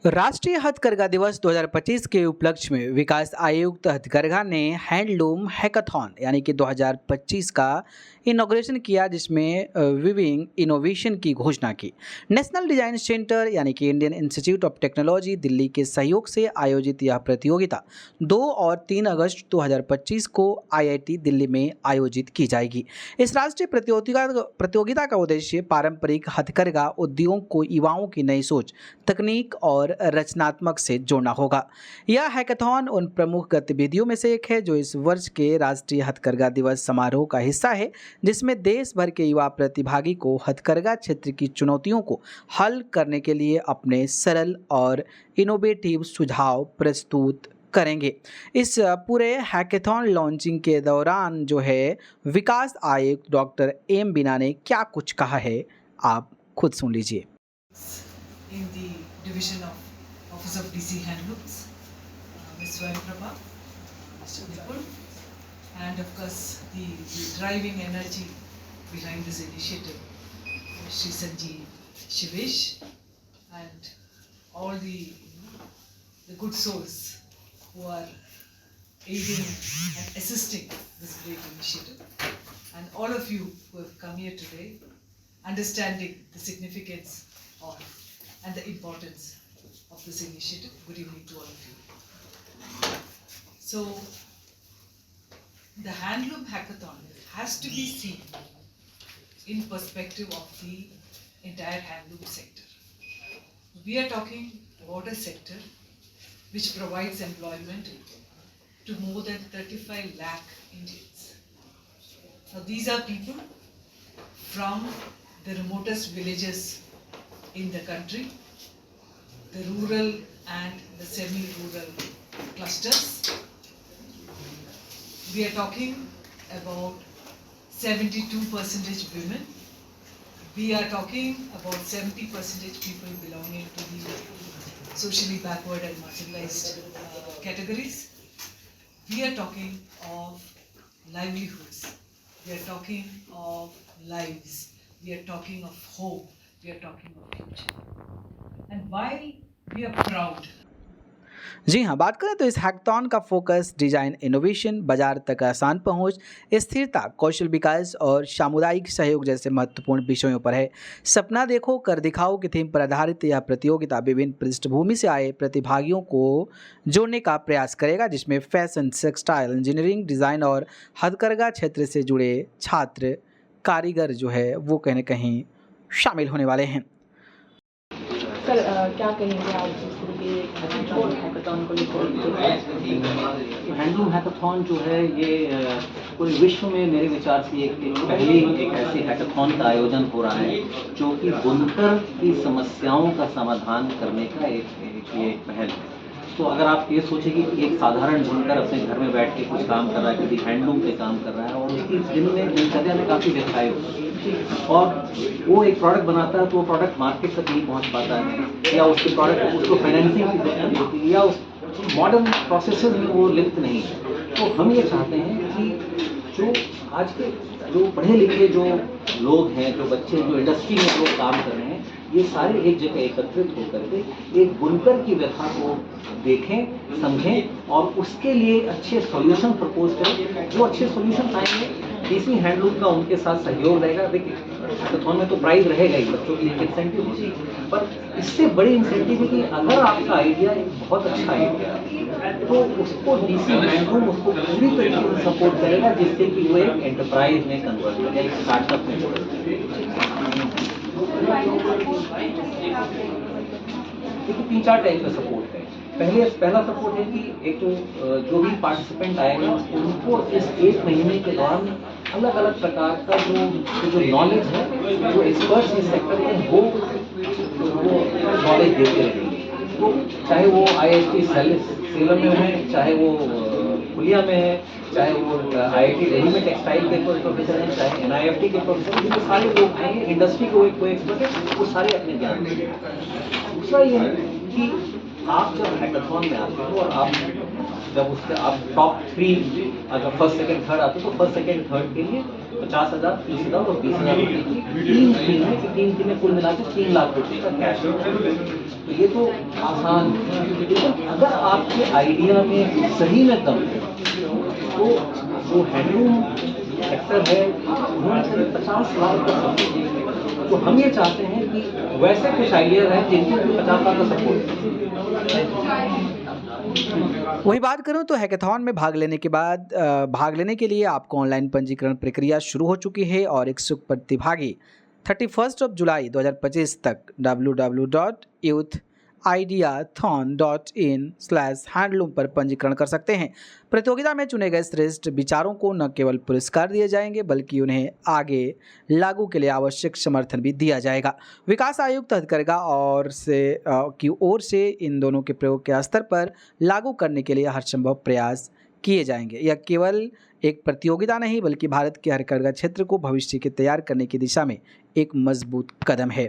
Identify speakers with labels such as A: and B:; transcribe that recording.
A: राष्ट्रीय हथकरघा दिवस 2025 के उपलक्ष्य में विकास आयुक्त हथकरघा ने हैंडलूम हैकाथॉन यानी कि 2025 का इनॉग्रेशन किया, जिसमें विविंग इनोवेशन की घोषणा की। नेशनल डिजाइन सेंटर यानी कि Indian institute of technology Delhi के सहयोग से आयोजित यह प्रतियोगिता 2 और 3 अगस्त 2025 को आईआईटी दिल्ली में आयोजित की जाएगी। इस राष्ट्रीय प्रतियोगिता का उद्देश्य पारंपरिक हथकरघा उद्योग को युवाओं की नई सोच, तकनीक और रचनात्मक से जोड़ना होगा। यह हैकाथॉन उन प्रमुख गतिविधियों में से एक है जो इस वर्ष के राष्ट्रीय हथकरघा दिवस समारोह का हिस्सा है, जिसमें देश भर के युवा प्रतिभागी को हथकरघा क्षेत्र की चुनौतियों को हल करने के लिए अपने सरल और इनोवेटिव सुझाव प्रस्तुत करेंगे। इस पूरे हैकाथॉन लॉन्चिंग के दौरान जो है विकास आयुक्त डॉक्टर एम बीना ने क्या कुछ कहा है, आप खुद सुन लीजिए।
B: In the division of Office of DC Handlooms, Ms. Swayaprabha, Mr. Nipul, and of course the driving energy behind this initiative, Shri Sanjeev Shivesh, and all the good souls who are aiding and assisting this great initiative, and all of you who have come here today, understanding the significance of and the importance of this initiative. Good evening to all of you. So, the Handloom Hackathon has to be seen in perspective of the entire handloom sector. We are talking about a sector which provides employment to more than 35 lakh Indians. Now, these are people from the remotest villages in the country, the rural and the semi-rural clusters. We are talking about 72% women. We are talking about 70% people belonging to the socially backward and marginalized categories. We are talking of livelihoods. We are talking of lives. We are talking of hope. We are talking of future. And while we are proud,
A: जी हाँ, बात करें तो इस hackathon का focus design innovation, बाजार तक आसान पहुंच, स्थिरता, कौशल विकास और सामुदायिक सहयोग जैसे महत्वपूर्ण विषयों पर है। सपना देखो कर दिखाओ की थीम पर आधारित यह प्रतियोगिता विभिन्न पृष्ठभूमि से आए प्रतिभागियों को जोड़ने का प्रयास करेगा, जिसमें फैशन, टेक्सटाइल, इंजीनियरिंग, डिज़ाइन और हथकरघा क्षेत्र से जुड़े छात्र, कारीगर जो है वो कहीं न कहीं शामिल होने वाले हैं।
C: सर क्या कहेंगे आप जिसके हैकाथॉन को लेकर?
D: हैंडलूम हैकाथॉन जो है ये पूरे विश्व में मेरे विचार से एक पहली एक ऐसी हैकाथॉन का आयोजन हो रहा है जो कि बुनकर की समस्याओं का समाधान करने का एक पहल है। तो अगर आप ये सोचें कि एक साधारण बुनकर अपने घर में बैठ के कुछ काम कर रहा है, किसी हैंडलूम पे काम कर रहा है और उसकी दिनचर्या में काफ़ी व्यथाएं होती है और वो एक प्रोडक्ट बनाता है तो वो प्रोडक्ट मार्केट तक नहीं पहुंच पाता है या उसके प्रोडक्ट उसको फाइनेंसिंग की दिक्कत होती है या उस मॉडर्न प्रोसेसेस में वो लिप्त नहीं है। तो हम ये चाहते हैं कि जो आज के जो पढ़े लिखे जो लोग हैं, जो बच्चे जो इंडस्ट्री में लोग काम कर रहे हैं, ये सारे एक जगह एकत्रित होकर के एक बुनकर की व्यथा को देखें, समझें और उसके लिए अच्छे सॉल्यूशन प्रपोज करें। जो अच्छे सॉल्यूशन आएंगे डीसी हैंडलूम का उनके साथ सहयोग रहेगा। देखिए हैकाथॉन में तो प्राइज रहेगा ही, बच्चों के लिए इंसेंटिव होगी, पर इससे बड़ी इंसेंटिव है कि अगर आपका आइडिया एक बहुत अच्छा आइडिया है तो उसको डीसी हैंडलूम उसको पूरी तरीके से सपोर्ट करेगा, जिससे कि वो एक एंटरप्राइज में कन्वर्ट हो जाए, एक स्टार्टअप में हो जाए। देखिए 3-4 टाइप का सपोर्ट है। पहला सपोर्ट है कि एक जो भी पार्टिसिपेंट आएगा उनको इस 1 महीने के दौरान अलग अलग प्रकार का जो नॉलेज है, जो एक्सपर्ट्स इस सेक्टर में वो नॉलेज देते रहेंगे। तो चाहे वो IIT सेलम में है, चाहे वो पुलिया में है, चाहे वो IIT दिल्ली में टेक्सटाइल के प्रोफेसर हैं, चाहे NIFT के प्रोफेसर हैं, ये सारे लोग आएंगे। इंडस्ट्री को कोई एक्सपर्ट है, वो सारे अपने ज्ञान देंगे। दूसरा ये है कि आप जब हैकाथॉन में आते हो और आप जब उसके आप टॉप 3 अगर फर्स्ट सेकंड थर्ड आते हो तो फर्स्ट सेकंड थर्ड के लिए 50,000, 30,000 और 20,000 रुपये की 3 टीमें, 3 टीमें कुल मिला के 3 लाख रुपये का कैश। तो ये तो आसान है, लेकिन अगर आपके आइडिया में सही में दम है तो जो हैंडलूम सेक्टर है वो 50 लाख का सपोर्ट। तो हम ये चाहते हैं कि वैसे कुछ आइडिया हैं जिनको 50 लाख का सपोर्ट।
A: वही बात करूं तो हैकाथॉन में भाग लेने के बाद भाग लेने के लिए आपको ऑनलाइन पंजीकरण प्रक्रिया शुरू हो चुकी है और इच्छुक प्रतिभागी 31 जुलाई 2025 तक www.youthIdeathon.in/handloom पर पंजीकरण कर सकते हैं। प्रतियोगिता में चुने गए श्रेष्ठ विचारों को न केवल पुरस्कार दिए जाएंगे बल्कि उन्हें आगे लागू के लिए आवश्यक समर्थन भी दिया जाएगा। विकास आयुक्त हथकरघा की ओर से इन दोनों के प्रयोग के स्तर पर लागू करने के लिए हर संभव प्रयास किए जाएंगे। यह केवल एक प्रतियोगिता नहीं बल्कि भारत के हथकरघा क्षेत्र को भविष्य के तैयार करने की दिशा में एक मजबूत कदम है।